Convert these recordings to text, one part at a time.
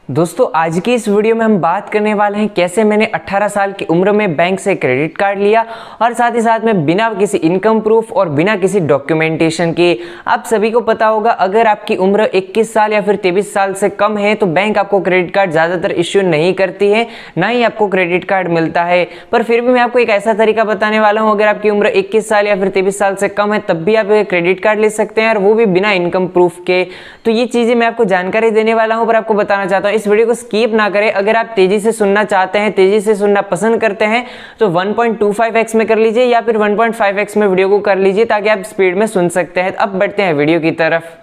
दोस्तों आज की इस वीडियो में हम बात करने वाले हैं कैसे मैंने 18 साल की उम्र में बैंक से क्रेडिट कार्ड लिया और साथ ही साथ में बिना किसी इनकम प्रूफ और बिना किसी डॉक्यूमेंटेशन के। आप सभी को पता होगा अगर आपकी उम्र 21 साल या फिर 23 साल से कम है तो बैंक आपको क्रेडिट कार्ड ज़्यादातर इश्यू नहीं करती है, ना ही आपको क्रेडिट कार्ड मिलता है। पर फिर भी मैं आपको एक ऐसा तरीका बताने वाला हूँ, अगर आपकी उम्र 21 साल या फिर 23 साल से कम है तब भी आप क्रेडिट कार्ड ले सकते हैं और वो भी बिना इनकम प्रूफ के। तो ये चीज़ें मैं आपको जानकारी देने वाला हूँ, पर आपको बताना चाहता हूँ इस वीडियो को स्किप ना करें। अगर आप तेजी से सुनना चाहते हैं, तेजी से सुनना पसंद करते हैं तो 1.25x में कर लीजिए या फिर 1.5x में वीडियो को कर लीजिए ताकि आप स्पीड में सुन सकते हैं। अब बढ़ते हैं वीडियो की तरफ।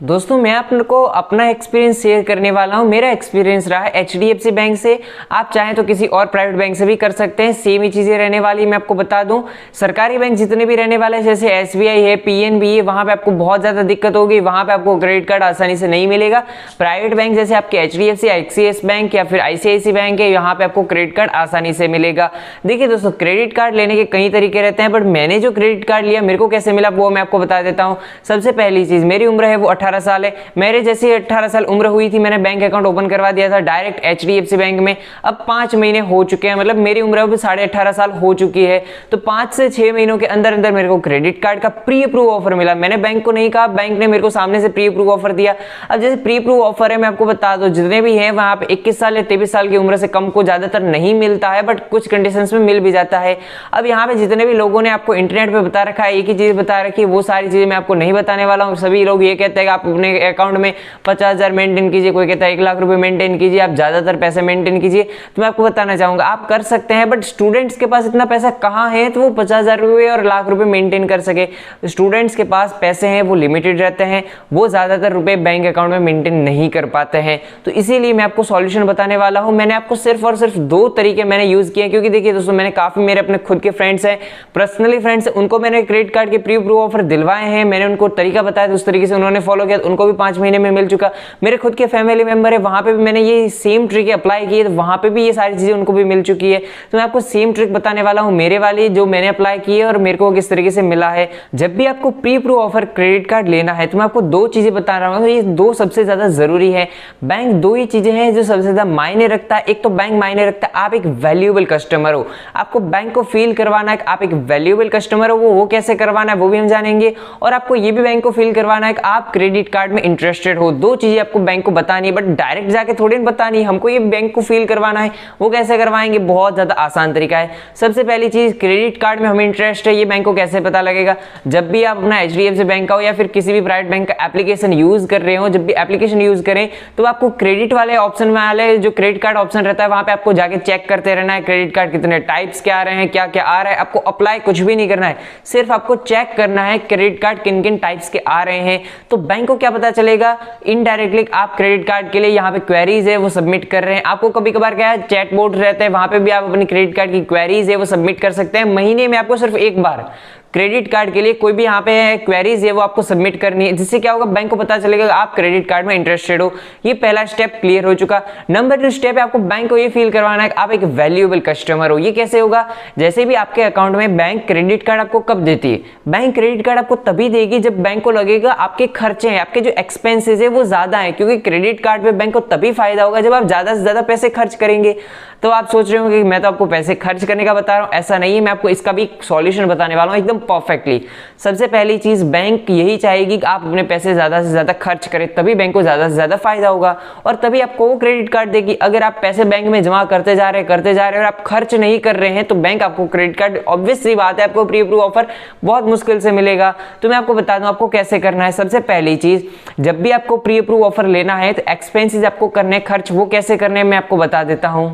दोस्तों मैं आपको अपना एक्सपीरियंस शेयर करने वाला हूं। मेरा एक्सपीरियंस रहा है HDFC बैंक से। आप चाहें तो किसी और प्राइवेट बैंक से भी कर सकते हैं, सेम ही चीज़ें रहने वाली। मैं आपको बता दूं सरकारी बैंक जितने भी रहने वाले हैं जैसे SBI है, PNB है, वहां पे आपको बहुत ज़्यादा दिक्कत होगी, वहां पे आपको क्रेडिट कार्ड आसानी से नहीं मिलेगा। प्राइवेट बैंक जैसे आपके HDFC, एक्सिस बैंक या फिर ICICI बैंक है, यहाँ पे आपको क्रेडिट कार्ड आसानी से मिलेगा। देखिए दोस्तों क्रेडिट कार्ड लेने के कई तरीके रहते हैं, बट मैंने जो क्रेडिट कार्ड लिया मेरे को कैसे मिला वो मैं आपको बता देता हूँ। सबसे पहली चीज़, मेरी उम्र है वो 18 साल है। मेरे जैसे 18 साल उम्र हुई थी मैंने बैंक अकाउंट ओपन करवा दिया था डायरेक्ट HDFC बैंक में। अब 5 महीने हो चुके हैं, मतलब मेरी उम्र अब 18.5 साल हो चुकी है। तो 5 से 6 महीनों के अंदर अंदर मेरे को क्रेडिट कार्ड का प्री अप्रूव ऑफर मिला। मैंने बैंक को नहीं कहा, बैंक ने मेरे को सामने से प्री अप्रूव ऑफर दिया। अब जैसे प्री अप्रूव ऑफर है मैं आपको बता दूं जितने भी हैं वहां पे 21 साल या 23 साल की उम्र से कम को ज्यादातर नहीं मिलता है, बट कुछ कंडीशंस में मिल भी जाता है। अब यहाँ पे जितने भी लोगों ने आपको इंटरनेट पे बता रखा है, एक ही चीज बता रखी है, वो सारी चीजें मैं आपको नहीं बताने वाला हूँ। सभी लोग ये कहते हैं कि आप अपने अकाउंट में 50,000 मेंटेन कीजिए, कोई कहता है 1 लाख रुपए मेंटेन कीजिए, आप ज्यादातर पैसे मेंटेन कीजिए। तो मैं आपको बताना चाहूंगा आप कर सकते हैं, बट स्टूडेंट्स के पास इतना पैसा कहाँ है तो वो 50,000 रुपए और लाख रुपए मेंटेन कर सके। स्टूडेंट्स के पास पैसे हैं वो लिमिटेड रहते हैं, वो ज्यादातर रुपए बैंक अकाउंट में मेंटेन नहीं कर पाते हैं। तो इसीलिए मैं आपको सॉल्यूशन बताने वाला हूं। मैंने आपको सिर्फ और सिर्फ 2 तरीके मैंने यूज किए, क्योंकि देखिए दोस्तों मैंने काफी मेरे अपने खुद के फ्रेंड्स हैं, पर्सनली फ्रेंड्स हैं, उनको मैंने क्रेडिट कार्ड के प्री अप्रूव ऑफर दिलवाए हैं। मैंने उनको तरीका बताया तो उस तरीके से उन्होंने फॉलो किया, उनको भी 5 महीने में मिल चुका। मेरे खुद के फैमिली मेंबर है वहां पे भी मैंने ये सेम ट्रिक अप्लाई की है, तो वहां पे भी ये सारी चीजें उनको भी मिल चुकी है। तो मैं आपको सेम ट्रिक बताने वाला हूं मेरे वाली जो मैंने अप्लाई की है और मेरे को किस तरीके से मिला है। जब भी आपको pre approve offer credit card लेना है तो मैं आपको 2 चीजें बता रहा हूं, ये 2 सबसे ज्यादा जरूरी है। बैंक 2 ही चीजें हैं जो सबसे ज्यादा मायने रखता है। एक तो बैंक मायने रखता है आप एक वैल्यूएबल कस्टमर हो, आपको बैंक को फील करवाना है आप एक वैल्यूएबल कस्टमर हो। वो कैसे करवाना है वो भी हम जानेंगे, और आपको ये भी बैंक को फील करवाना है कि आप क्रेडिट कार्ड में इंटरेस्टेड हो। 2 चीजें आपको बैंक को बतानी है, बट डायरेक्ट जाके थोड़ी ना बतानी है, हमको ये बैंक को फील करवाना है। वो कैसे करवाएंगे, बहुत ज्यादा आसान तरीका है। सबसे पहली चीज, क्रेडिट कार्ड में हमें इंटरेस्ट है ये बैंक को कैसे पता लगेगा। जब भी आप अपना HDFC बैंक का हो या फिर किसी भी प्राइवेट बैंक का एप्लीकेशन यूज कर रहे हो, जब भी एप्लीकेशन यूज करें तो आपको क्रेडिट वाले ऑप्शन वाले जो क्रेडिट कार्ड ऑप्शन रहता है वहां पे आपको जाके चेक करते रहना है क्रेडिट कार्ड कितने टाइप्स के आ रहे हैं, क्या क्या आ रहा है। आपको अप्लाई कुछ भी नहीं करना है, सिर्फ आपको चेक करना है क्रेडिट कार्ड किन किन टाइप्स के आ रहे हैं। तो बैंक को क्या पता चलेगा, इनडायरेक्टली आप क्रेडिट कार्ड के लिए यहाँ पे क्वेरीज है वो सबमिट कर रहे हैं। आपको कभी कभार क्या है चैट बोर्ड रहते हैं, वहां पे भी आप अपनी क्रेडिट कार्ड की क्वेरीज है वो सबमिट कर सकते हैं। महीने में आपको सिर्फ एक बार क्रेडिट कार्ड के लिए कोई भी यहाँ पे क्वेरीज है वो आपको सबमिट करनी है, जिससे क्या होगा बैंक को पता चलेगा आप क्रेडिट कार्ड में इंटरेस्टेड हो। ये पहला स्टेप क्लियर हो चुका। नंबर 2 स्टेप है आपको बैंक को ये फील करवाना है कि आप एक वैल्यूएबल कस्टमर हो। ये कैसे होगा, जैसे भी आपके अकाउंट में बैंक क्रेडिट कार्ड आपको कब देती है, बैंक क्रेडिट कार्ड आपको तभी देगी जब बैंक को लगेगा आपके खर्चे हैं, आपके जो एक्सपेंसेस है वो ज्यादा है, क्योंकि क्रेडिट कार्ड पे बैंक को तभी फायदा होगा जब आप ज्यादा से ज्यादा पैसे खर्च करेंगे। तो आप सोच रहे होंगे कि मैं तो आपको पैसे खर्च करने का बता रहा हूं, ऐसा नहीं है। मैं आपको इसका भी सॉल्यूशन बताने वाला हूं एकदम परफेक्टली। सबसे पहली चीज, बैंक यही चाहेगी कि आप अपने पैसे ज्यादा से ज्यादा खर्च करें, तभी बैंक को ज्यादा से ज्यादा फायदा होगा और तभी आपको वो क्रेडिट कार्ड देगी। अगर आप पैसे बैंक में जमा करते जा रहे हैं और आप खर्च नहीं कर रहे हैं तो बैंक आपको क्रेडिट कार्ड, ऑब्वियस सी बात है, आपको प्री अप्रूव ऑफर बहुत मुश्किल से मिलेगा। तो मैं आपको बता दूं आपको कैसे करना है। सबसे पहली चीज, जब भी आपको प्री अप्रूव ऑफर लेना है तो एक्सपेंसेस आपको करने, खर्च वो कैसे करने मैं आपको बता देता हूं।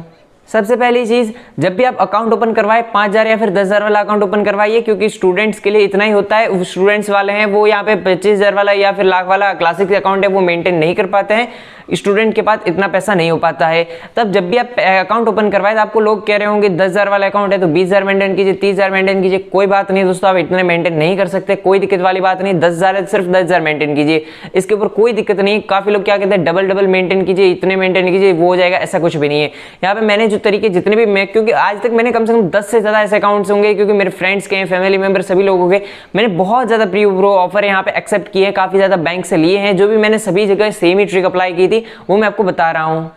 सबसे पहली चीज, जब भी आप अकाउंट ओपन करवाए 5,000 या फिर 10,000 वाला अकाउंट ओपन करवाइए, क्योंकि स्टूडेंट्स के लिए इतना ही होता है। स्टूडेंट्स वाले हैं वो यहाँ पे 25,000 वाला या फिर लाख वाला क्लासिक अकाउंट है वो मेंटेन नहीं कर पाते हैं। स्टूडेंट के पास इतना पैसा नहीं हो पाता है। तब जब भी आप अकाउंट ओपन करवाए तो आपको लोग कह रहे होंगे 10,000 वाला अकाउंट है तो 20,000 मेंटेन कीजिए, 30,000 मेंटेन कीजिए। कोई बात नहीं दोस्तों, आप इतने मेंटेन नहीं कर सकते, कोई दिक्कत वाली बात नहीं। 10,000 है सिर्फ 10,000 मेंटेन कीजिए, इसके ऊपर कोई दिक्कत नहीं। काफी लोग क्या कहते हैं डबल मेंटेन कीजिए, इतने मेंटेन कीजिए वो हो जाएगा, ऐसा कुछ भी नहीं है। यहाँ पे मैंने जो तरीके जितने भी मैं, क्योंकि आज तक मैंने कम से कम 10 से ज्यादा ऐसे अकाउंट्स होंगे, क्योंकि मेरे फ्रेंड्स के फैमिली मेंबर सभी लोगों के मैंने बहुत ज्यादा प्री प्रो ऑफर यहाँ पे एक्सेप्ट किए हैं, काफी ज्यादा बैंक से लिए हैं। जो भी मैंने सभी जगह सेम ही ट्रिक अप्लाई की थी वो मैं आपको बता रहा हूँ।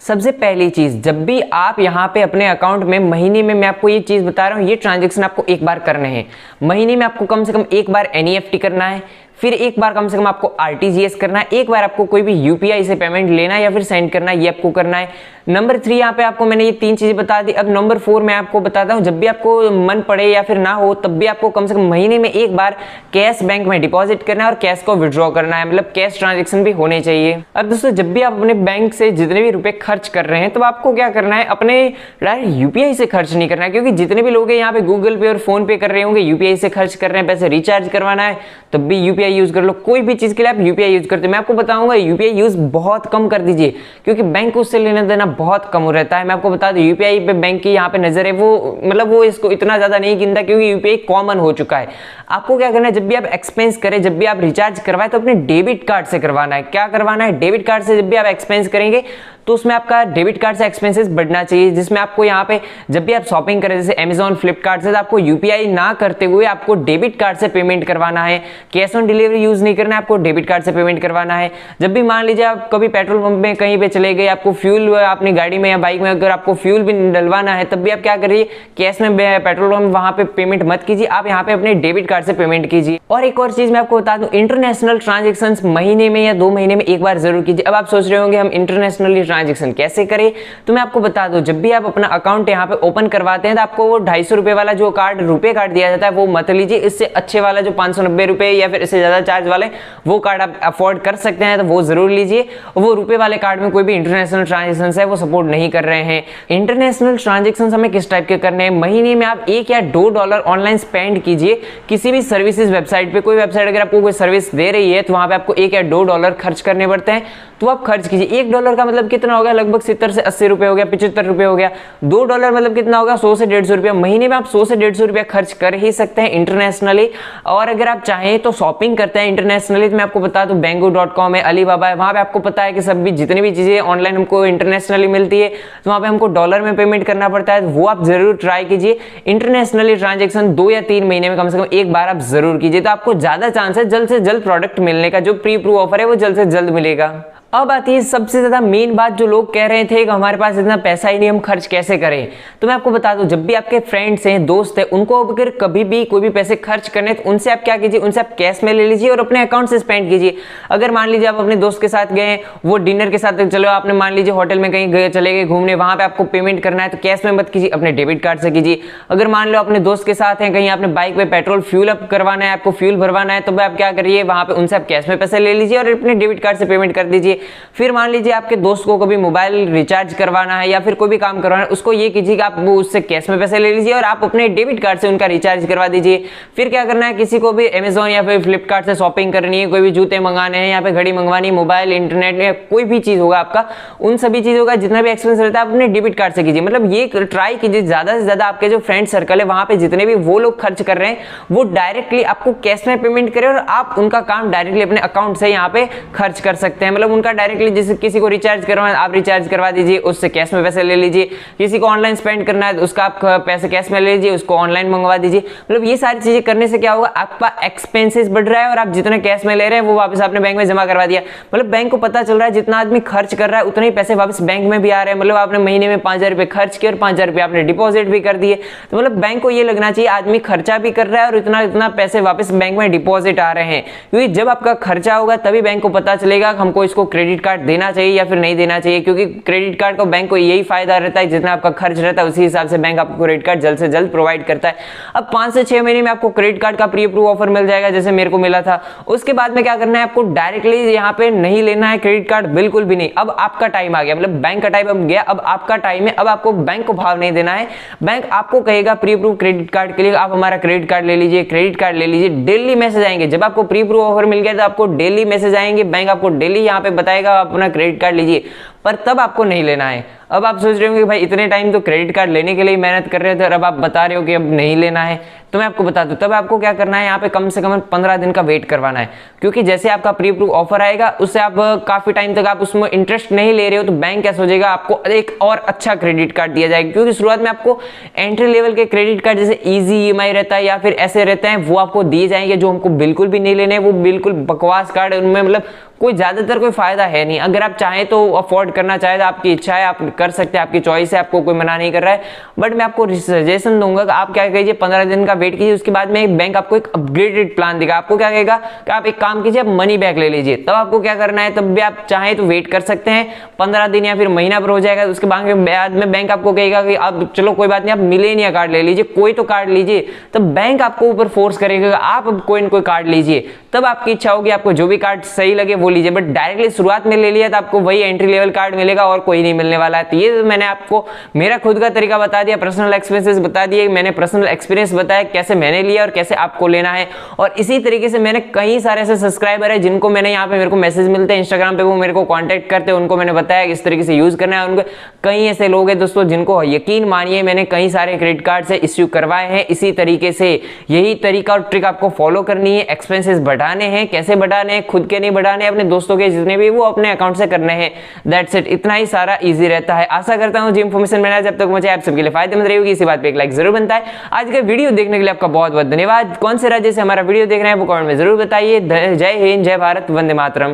सबसे पहली चीज, जब भी आप यहाँ पे अपने अकाउंट में महीने में, मैं आपको ये चीज बता रहा हूँ, ये ट्रांजैक्शन आपको एक बार करने हैं। महीने में आपको कम से कम एक बार एनईएफटी करना है, फिर एक बार कम से कम आपको आरटीजीएस करना है, एक बार आपको कोई भी यूपीआई से पेमेंट लेना है या फिर सेंड करना है, ये आपको करना है। नंबर 3 यहाँ पे आपको मैंने ये 3 चीजें बता दी। अब नंबर 4 मैं आपको बताता हूँ, जब भी आपको मन पड़े या फिर ना हो तब भी आपको कम से कम महीने में एक बार कैश बैंक में डिपॉजिट करना है और कैश को विड्रॉ करना है, मतलब कैश ट्रांजेक्शन भी होने चाहिए। अब दोस्तों जब भी आप अपने बैंक से जितने भी रुपए खर्च कर रहे हैं तो आपको क्या करना है, अपने डायरेक्ट यूपीआई से खर्च नहीं करना है, क्योंकि जितने भी लोग हैं यहाँ पे गूगल पे और फोन पे कर रहे होंगे, यूपीआई से खर्च कर रहे हैं, पैसे रिचार्ज करवाना है तब भी यूपीआई यूज कर लो। कोई भी चीज के लिए आप यूपीआई यूज करते हैं, मैं आपको बताऊंगा यूपीआई यूज बहुत कम कर दीजिए, क्योंकि बैंक उससे लेना देना बहुत कम रहता है। मैं आपको बता दूं यूपीआई पे बैंक की यहाँ पे नजर है, वो मतलब वो इसको इतना ज्यादा नहीं गिनता, क्योंकि यूपीआई कॉमन हो चुका है। आपको क्या करना है, जब भी आप एक्सपेंस करें, जब भी आप रिचार्ज करवाए तो अपने डेबिट कार्ड से करवाना है। क्या करवाना है, डेबिट कार्ड से जब भी आप एक्सपेंस करेंगे तो उसमें आपका डेबिट कार्ड से एक्सपेंसेस बढ़ना चाहिए, जिसमें आपको यहाँ पे जब भी आप शॉपिंग करें जैसे अमेजॉन फ्लिपकार्ट से, तो आपको यूपीआई ना करते हुए आपको डेबिट कार्ड से पेमेंट करवाना है। कैश ऑन डिलीवरी यूज नहीं करना है, आपको डेबिट कार्ड से पेमेंट करवाना है। जब भी मान लीजिए आप कभी पेट्रोल पंप में कहीं पे चले गए, आपको फ्यूल अपनी गाड़ी में या बाइक में अगर आपको फ्यूल भी डलवाना है, तब भी आप क्या करिए, कैश में पेट्रोल पंप वहां पे पेमेंट मत कीजिए, आप यहाँ पे अपने डेबिट कार्ड से पेमेंट कीजिए। और एक और चीज मैं आपको बता दूं, इंटरनेशनल ट्रांजेक्शन महीने में या 2 महीने में एक बार जरूर कीजिए। अब आप सोच रहे होंगे हम इंटरनेशनली ट्रांजेक्शन कैसे करें, तो मैं आपको बता दूं, जब भी आप अपना अकाउंट यहाँ पे ओपन करवाते हैं तो आपको वो 250 रुपए वाला जो कार्ड, रुपए कार्ड दिया जाता है, वो मत लीजिए। इससे अच्छे वाला जो 590 रुपए या फिर इससे ज्यादा चार्ज वाले वो कार्ड आप अफोर्ड कर सकते हैं, तो वो जरूर लीजिए। वो रुपए वाले कार्ड में कोई भी इंटरनेशनल ट्रांजेक्शन है वो सपोर्ट नहीं कर रहे हैं। इंटरनेशनल ट्रांजेक्शन हमें किस टाइप के करने हैं, महीने में आप $1 या $2 ऑनलाइन स्पेंड कीजिए किसी भी सर्विसेज वेबसाइट पे। कोई वेबसाइट अगर आपको कोई सर्विस दे रही है तो वहां पे आपको $1 या $2 खर्च करने पड़ते हैं, तो आप खर्च कीजिए। $1 का मतलब कितना हो गया, लगभग 70 से 80 रुपए हो गया, 75 रुपए हो गया। $2 मतलब कितना होगा, 100 से 150 रुपया। महीने में आप 100 से 150 रुपया खर्च कर ही सकते हैं इंटरनेशनली। और अगर आप चाहें तो शॉपिंग करते हैं इंटरनेशनली, तो मैं आपको बता दूं Bango.com है, अलीबाबा है, वहां पे आपको पता है कि सब भी जितनी भी चीजें ऑनलाइन हमको इंटरनेशनली मिलती है तो वहां पे हमको डॉलर में पेमेंट करना पड़ता है, तो वो आप जरूर ट्राई कीजिए। इंटरनेशनली ट्रांजेक्शन 2 या 3 महीने में कम से कम एक बार आप जरूर कीजिए, तो आपको ज्यादा चांस है जल्द से जल्द प्रोडक्ट मिलने का। जो प्री अप्रूव ऑफर है वो जल्द से जल्द मिलेगा। अब आती है सबसे ज्यादा मेन बात, जो लोग कह रहे थे कि हमारे पास इतना पैसा ही नहीं, हम खर्च कैसे करें। तो मैं आपको बता दूं, जब भी आपके फ्रेंड्स हैं, दोस्त हैं, उनको अगर कभी भी कोई भी पैसे खर्च करने तो उनसे आप क्या कीजिए, उनसे आप कैश में ले लीजिए और अपने अकाउंट से स्पेंड कीजिए। अगर मान लीजिए आप अपने दोस्त के साथ गए, वो डिनर के साथ चलो, आपने मान लीजिए होटल में कहीं गए, चले गए घूमने, वहां पे आपको पेमेंट करना है तो कैश में मत कीजिए, अपने डेबिट कार्ड से कीजिए। अगर मान लो अपने दोस्त के साथ हैं, कहीं आपने बाइक पे पेट्रोल फ्यूल अप करवाना है, आपको फ्यूल भरवाना है, तो आप क्या करिए, वहां पे उनसे आप कैश में पैसे ले लीजिए और अपने डेबिट कार्ड से पेमेंट कर दीजिए। फिर मान लीजिए आपके दोस्त को कभी मोबाइल रिचार्ज करवाना है या फिर कोई भी काम करवाना है, उसको ये कीजिए कि आप वो उससे कैश में पैसे ले लीजिए और आप अपने डेबिट कार्ड से उनका रिचार्ज करवा दीजिए। फिर क्या करना है, किसी को भी अमेजॉन या फिर फ्लिपकार्ट से शॉपिंग करनी है, कोई भी जूते मंगाने हैं, यहाँ पे घड़ी मंगवानी, मोबाइल, इंटरनेट या कोई भी चीज होगा आपका, उन सभी चीजों का जितना भी एक्सपेंस रहता है आप अपने डेबिट कार्ड से कीजिए। मतलब ये ट्राई कीजिए ज्यादा से ज्यादा आपके जो फ्रेंड सर्कल है वहां पे जितने भी वो लोग खर्च कर रहे हैं वो डायरेक्टली आपको कैश में पेमेंट करें और आप उनका काम डायरेक्टली अपने अकाउंट से यहाँ पे खर्च कर सकते हैं। मतलब उनका डायरेक्टली, जैसे किसी को रिचार्ज करवाना आप रिचार्ज करवा दीजिए, उससे कैश में पैसे ले लीजिए। किसी को ऑनलाइन स्पेंड करना है तो उसका आप पैसे कैश में ले लीजिए, उसको ऑनलाइन मंगवा दीजिए। मतलब ये सारी चीजें करने से क्या होगा, आपका एक्सपेंसेस बढ़ रहा है और आप जितने कैश में ले रहे हैं वो वापस आपने बैंक में जमा करवा दिया। मतलब बैंक को पता चल रहा है जितना आदमी खर्च कर रहा है उतने ही पैसे वापस बैंक में भी आ रहे हैं। मतलब आपने महीने में 5,000 रुपए खर्च किए और 5,000 रुपए आपने डिपॉजिट भी कर दिए, तो मतलब बैंक को ये लगना चाहिए आदमी खर्चा भी कर रहा है और इतना इतना पैसे वापस बैंक में डिपॉजिट आ रहे हैं। क्योंकि जब आपका खर्चा होगा तभी बैंक को पता चलेगा हमको इसको क्रेडिट कार्ड देना चाहिए या फिर नहीं देना चाहिए, क्योंकि क्रेडिट कार्ड को बैंक को यही फायदा रहता है, जितना आपका खर्च रहता है उसी हिसाब से बैंक आपको क्रेडिट कार्ड जल्द से जल्द प्रोवाइड करता है। अब 5 से 6 महीने में आपको क्रेडिट कार्ड का प्री अप्रूव ऑफर मिल जाएगा, जैसे मेरे को मिला था। उसके बाद में क्या करना है, आपको डायरेक्टली यहाँ पे नहीं लेना है क्रेडिट कार्ड, बिल्कुल भी नहीं। अब आपका टाइम आ गया, मतलब बैंक का टाइम अब गया, अब आपका टाइम है। अब आपको बैंक को भाव नहीं देना है। बैंक आपको कहेगा प्री अप्रूव क्रेडिट कार्ड के लिए आप हमारा क्रेडिट कार्ड ले लीजिए, क्रेडिट कार्ड ले लीजिए। डेली मैसेज आएंगे, जब आपको प्री अप्रूव ऑफर मिल गया तो आपको डेली मैसेज आएंगे, बैंक आपको डेली यहाँ पे बताएगा बताएगा आप अपना क्रेडिट कार्ड लीजिए, पर तब आपको नहीं लेना है। अब आप सोच रहे होंगे कि भाई इतने टाइम तो क्रेडिट कार्ड लेने के लिए मेहनत कर रहे थे और अब आप बता रहे हो कि अब नहीं लेना है, तो मैं आपको बता दूं तब आपको क्या करना है, यहाँ पे कम से कम 15 दिन का वेट करवाना है। क्योंकि जैसे आपका प्री अप्रूव ऑफर आएगा उससे आप काफी टाइम तक आप उसमें इंटरेस्ट नहीं ले रहे हो, तो बैंक क्या सोचेगा आपको एक और अच्छा क्रेडिट कार्ड दिया जाएगा। क्योंकि शुरुआत में आपको एंट्री लेवल के क्रेडिट कार्ड जैसे इजी ईएमआई रहता है या फिर ऐसे रहते हैं वो आपको दिए जाएंगे, जो हमको बिल्कुल भी नहीं लेने, वो बिल्कुल बकवास कार्ड है, उनमें मतलब कोई ज्यादातर कोई फायदा है नहीं। अगर आप चाहें तो अफोर्ड करना चाहे तो आपकी इच्छा है, आप कर सकते हैं, आपकी चॉइस है, आपको कोई मना नहीं कर रहा है। बट मैं आपको सजेशन दूंगा कि आप क्या कीजिए, 15 दिन का वेट कीजिए, उसके बाद में बैंक आपको एक अपग्रेडेड प्लान देगा। आपको क्या कहेगा कि आप एक काम कीजिए, आप मनी बैक ले लीजिए। तब आपको क्या करना है, तब भी आप चाहें तो वेट कर सकते हैं, 15 दिन या फिर महीना पर हो जाएगा। उसके बाद में बैंक आपको कहेगा कि आप चलो कोई बात नहीं, आप मिलेनिया कार्ड ले लीजिए, कोई तो कार्ड लीजिए। तब बैंक आपको ऊपर फोर्स करेगा आप अब कोई न कोई कार्ड लीजिए। तब आपकी इच्छा होगी, आपको जो भी कार्ड सही लगे वो लीजिए। बट डायरेक्टली शुरुआत में ले लिया तो आपको वही एंट्री लेवल कार्ड मिलेगा और कोई नहीं मिलने वाला है। तो ये मैंने आपको मेरा खुद का तरीका बता दिया, पर्सनल एक्सपीरियंसेस बता दिए, मैंने पर्सनल एक्सपीरियंस बताया कैसे मैंने लिया और कैसे आपको लेना है। और इसी तरीके से मैंने कई सारे ऐसे सब्सक्राइबर है जिनको मैंने यहाँ पे मेरे को मैसेज मिलते हैं इंस्टाग्राम पे, वो मेरे को कॉन्टैक्ट करते हैं, उनको मैंने बताया इस तरीके से यूज करना है। उनको कई ऐसे लोग हैं दोस्तों जिनको यकीन मानिए मैंने कई सारे क्रेडिट कार्ड से इश्यू करवाए हैं इसी तरीके से। यही तरीका और ट्रिक आपको फॉलो करनी है, एक्सपेंसेस बढ़ाने हैं। कैसे बढ़ाने हैं, खुद के नहीं बढ़ाने, अपने दोस्तों के जितने भी वो अपने अकाउंट से करने हैं। दैट्स इट, इतना ही सारा इजी रहता है। आशा करता हूं जो इंफॉर्मेशन मिला जब तक मुझे आप सबके लिए फायदेमंद रहेगी। इसी बात पे एक लाइक जरूर बनता है। आज का वीडियो देखने के लिए आपका बहुत बहुत धन्यवाद। कौन से राज्य से हमारा वीडियो देख रहे हैं वो कमेंट में जरूर बताइए। जय हिंद, जय भारत, वंदे मातरम।